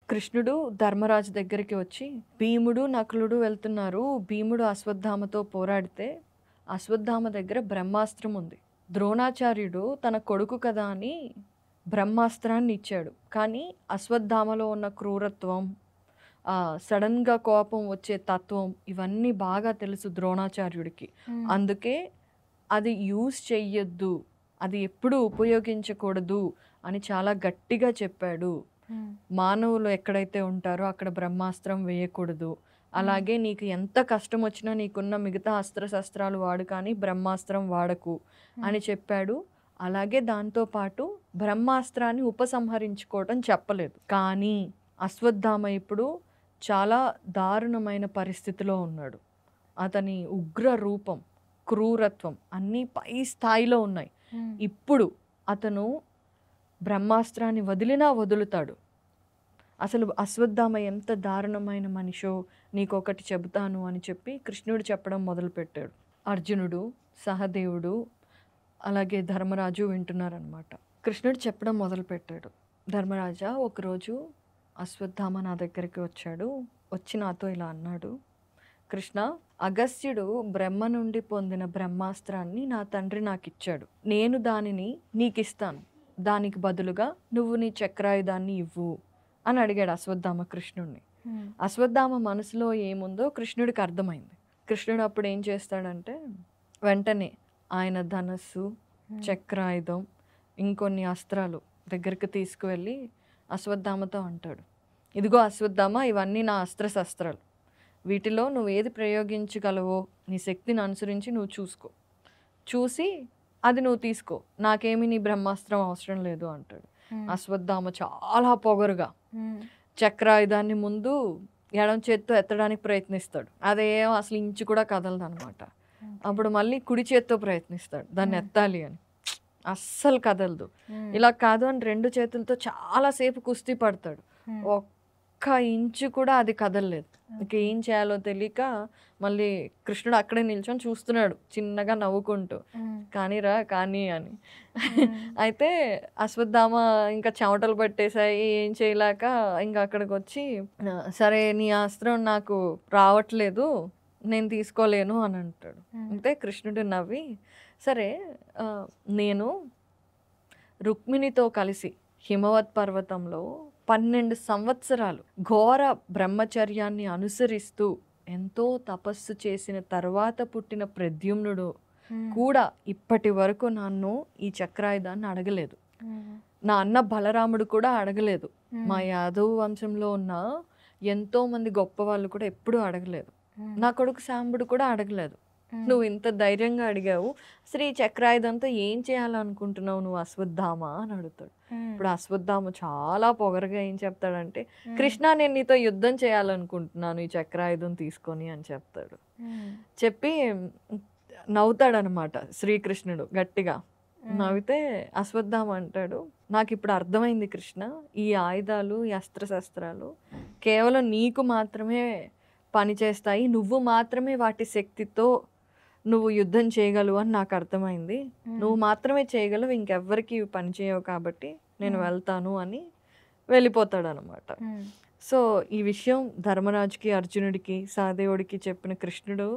కృష్ణుడు ధర్మరాజు దగ్గరికి వచ్చి, భీముడు నకులుడు వెళ్తున్నారు. భీముడు అశ్వత్థామతో పోరాడితే అశ్వత్థామ దగ్గర బ్రహ్మాస్త్రం ఉంది. ద్రోణాచార్యుడు తన కొడుకు కదా అని బ్రహ్మాస్త్రాన్ని ఇచ్చాడు. కానీ అశ్వత్థామలో ఉన్న క్రూరత్వం, సడన్గా కోపం వచ్చే తత్వం ఇవన్నీ బాగా తెలుసు ద్రోణాచార్యుడికి. అందుకే అది యూజ్ చెయ్యొద్దు, అది ఎప్పుడు ఉపయోగించకూడదు అని చాలా గట్టిగా చెప్పాడు. మానవులు ఎక్కడైతే ఉంటారో అక్కడ బ్రహ్మాస్త్రం వేయకూడదు. అలాగే నీకు ఎంత కష్టం వచ్చినా నీకున్న మిగతా అస్త్రశస్త్రాలు వాడు, కానీ బ్రహ్మాస్త్రం వాడకు అని చెప్పాడు. అలాగే దాంతోపాటు బ్రహ్మాస్త్రాన్ని ఉపసంహరించుకోవటం చెప్పలేదు. కానీ అశ్వత్థామ ఇప్పుడు చాలా దారుణమైన పరిస్థితిలో ఉన్నాడు. అతని ఉగ్ర రూపం, క్రూరత్వం అన్నీ పై స్థాయిలో ఉన్నాయి. ఇప్పుడు అతను బ్రహ్మాస్త్రాన్ని వదిలినా వదులుతాడు. అసలు అశ్వత్థామ ఎంత దారుణమైన మనిషో నీకొకటి చెబుతాను అని చెప్పి కృష్ణుడు చెప్పడం మొదలుపెట్టాడు. అర్జునుడు, సహదేవుడు, అలాగే ధర్మరాజు వింటున్నారనమాట. కృష్ణుడు చెప్పడం మొదలుపెట్టాడు. ధర్మరాజా, ఒకరోజు అశ్వత్థామ నా దగ్గరికి వచ్చాడు. వచ్చి నాతో ఇలా అన్నాడు, కృష్ణ, అగస్త్యుడు బ్రహ్మ నుండి పొందిన బ్రహ్మాస్త్రాన్ని నా తండ్రి నాకు ఇచ్చాడు. నేను దానిని నీకు ఇస్తాను. దానికి బదులుగా నువ్వు నీ చక్రాయుధాన్ని ఇవ్వు అని అడిగాడు అశ్వత్థామ కృష్ణుడిని. అశ్వత్థామ మనసులో ఏముందో కృష్ణుడికి అర్థమైంది. కృష్ణుడు అప్పుడు ఏం చేస్తాడంటే, వెంటనే ఆయన ధనస్సు, చక్రాయుధం, ఇంకొన్ని అస్త్రాలు దగ్గరికి తీసుకువెళ్ళి అశ్వత్థామతో అంటాడు, ఇదిగో అశ్వత్థామ, ఇవన్నీ నా అస్త్రశస్త్రాలు. వీటిలో నువ్వు ఏది ప్రయోగించగలవో నీ శక్తిని అనుసరించి నువ్వు చూసి అది నువ్వు తీసుకో. నాకేమి నీ బ్రహ్మాస్త్రం అవసరం లేదు అంటాడు. అశ్వత్థామ చాలా పొగరుగా చక్రాయుధాన్ని ముందు ఎడం చేత్తో ఎత్తడానికి ప్రయత్నిస్తాడు. అదేం అసలు ఇంచు కూడా కదలదు అనమాట. అప్పుడు మళ్ళీ కుడి చేత్తో ప్రయత్నిస్తాడు దాన్ని ఎత్తాలి అని, అస్సలు కదలదు. ఇలా కాదు అని రెండు చేతులతో చాలాసేపు కుస్తీ పడతాడు. ఒక్క ఇంచు కూడా అది కదలలేదు. ఇక ఏం చేయాలో తెలియక మళ్ళీ కృష్ణుడు అక్కడే నిల్చొని చూస్తున్నాడు చిన్నగా నవ్వుకుంటూ, కానీరా కానీ అని. అయితే అశ్వత్థామ ఇంకా చెమటలు పట్టేశాయి, ఏం చేయలేక ఇంకా అక్కడికి వచ్చి, సరే నీ అస్త్రం నాకు రావట్లేదు, నేను తీసుకోలేను అని అంటాడు. అంటే కృష్ణుడు నవ్వి, సరే నేను రుక్మిణితో కలిసి హిమవత్ పర్వతంలో 12 సంవత్సరాలు ఘోర బ్రహ్మచర్యాన్ని అనుసరిస్తూ ఎంతో తపస్సు చేసిన తర్వాత పుట్టిన ప్రద్యుమ్నుడు కూడా ఇప్పటి వరకు నన్ను ఈ చక్రాయుధాన్ని అడగలేదు. నా అన్న బలరాముడు కూడా అడగలేదు. మా యాదవ్ వంశంలో ఉన్న ఎంతో మంది గొప్ప వాళ్ళు కూడా ఎప్పుడూ అడగలేదు. నా కొడుకు సాంబుడు కూడా అడగలేదు. నువ్వు ఇంత ధైర్యంగా అడిగావు, శ్రీ చక్రాయుధంతో ఏం చేయాలనుకుంటున్నావు నువ్వు అశ్వత్థామ అని అడుగుతాడు. ఇప్పుడు అశ్వత్థామ చాలా పొగరగా ఏం చెప్తాడంటే, కృష్ణ, నేను నీతో యుద్ధం చేయాలనుకుంటున్నాను ఈ చక్రాయుధం తీసుకొని అని చెప్తాడు. చెప్పి నవ్వుతాడనమాట శ్రీకృష్ణుడు గట్టిగా. నవ్వితే అశ్వత్థామ అంటాడు, నాకు ఇప్పుడు అర్థమైంది కృష్ణ, ఈ ఆయుధాలు, ఈ అస్త్రశస్త్రాలు కేవలం నీకు మాత్రమే పనిచేస్తాయి, నువ్వు మాత్రమే వాటి శక్తితో నువ్వు యుద్ధం చేయగలవు అని నాకు అర్థమైంది. నువ్వు మాత్రమే చేయగలవు, ఇంకెవ్వరికి పని చేయవు, కాబట్టి నేను వెళ్తాను అని వెళ్ళిపోతాడు అనమాట. సో ఈ విషయం ధర్మరాజుకి, అర్జునుడికి, సహదేవుడికి చెప్పిన కృష్ణుడు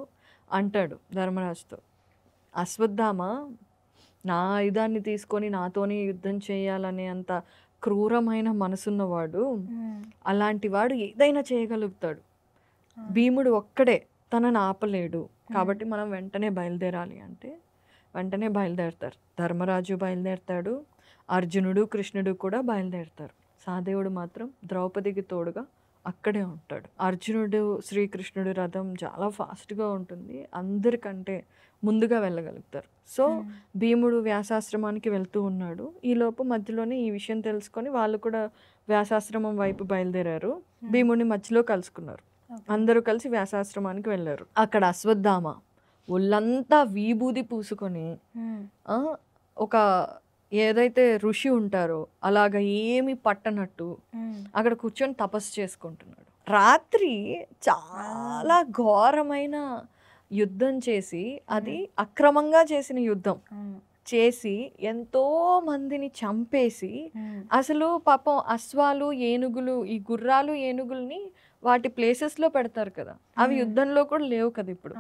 అంటాడు ధర్మరాజుతో, అశ్వత్థామ నా ఆయుధాన్ని తీసుకొని నాతోనే యుద్ధం చేయాలనే అంత క్రూరమైన మనసున్నవాడు, అలాంటి వాడు ఏదైనా చేయగలుగుతాడు. భీముడు ఒక్కడే తనని ఆపలేడు, కాబట్టి మనం వెంటనే బయలుదేరాలి అంటే వెంటనే బయలుదేరతారు. ధర్మరాజు బయలుదేరతాడు, అర్జునుడు, కృష్ణుడు కూడా బయలుదేరతారు. సహదేవుడు మాత్రం ద్రౌపదికి తోడుగా అక్కడే ఉంటాడు. అర్జునుడు, శ్రీకృష్ణుడు రథం చాలా ఫాస్ట్గా ఉంటుంది, అందరికంటే ముందుగా వెళ్ళగలుగుతారు. సో భీముడు వ్యాసాశ్రమానికి వెళ్తూ ఉన్నాడు. ఈలోపు మధ్యలోనే ఈ విషయం తెలుసుకొని వాళ్ళు కూడా వ్యాసాశ్రమం వైపు బయలుదేరారు. భీముడిని మధ్యలో కలుసుకున్నారు. అందరూ కలిసి వ్యాసాశ్రమానికి వెళ్ళారు. అక్కడ అశ్వత్థామ ఒళ్ళంతా విభూది పూసుకొని ఒక ఏదైతే ఋషి ఉంటారో అలాగ ఏమి పట్టనట్టు అక్కడ కూర్చొని తపస్సు చేసుకుంటున్నాడు. రాత్రి చాలా ఘోరమైన యుద్ధం చేసి, అది అక్రమంగా చేసిన యుద్ధం, చేసి ఎంతో మందిని చంపేసి అసలు పాపం అశ్వాలు ఏనుగులు ఈ గుర్రాలు ఏనుగుల్ని వాటి ప్లేసెస్లో పెడతారు కదా, అవి యుద్ధంలో కూడా లేవు కదా ఇప్పుడు.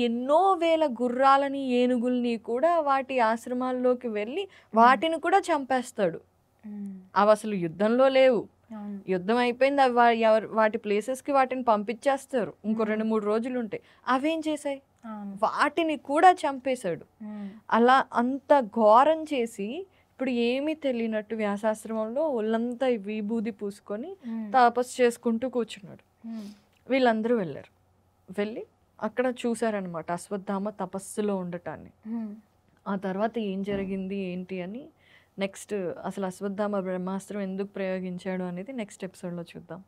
ఎన్నో వేల గుర్రాలని ఏనుగుల్ని కూడా వాటి ఆశ్రమాల్లోకి వెళ్ళి వాటిని కూడా చంపేస్తాడు. అవి అసలు యుద్ధంలో లేవు, యుద్ధం అయిపోయింది, అవి వాటి ప్లేసెస్కి వాటిని పంపించేస్తారు ఇంకో 2-3 రోజులు ఉంటే. అవేం చేశాయి, వాటిని కూడా చంపేశాడు. అలా అంత ఘోరం చేసి ఇప్పుడు ఏమీ తెలియనట్టు వ్యాసాశ్రమంలో ఒళ్ళంతా విభూది పూసుకొని తపస్సు చేసుకుంటూ కూర్చున్నాడు. వీళ్ళందరూ వెళ్ళారు, వెళ్ళి అక్కడ చూసారనమాట అశ్వత్థామ తపస్సులో ఉండటాన్ని. ఆ తర్వాత ఏం జరిగింది ఏంటి అని నెక్స్ట్, అసలు అశ్వత్థామ బ్రహ్మాస్త్రం ఎందుకు ప్రయోగించాడు అనేది నెక్స్ట్ ఎపిసోడ్లో చూద్దాం.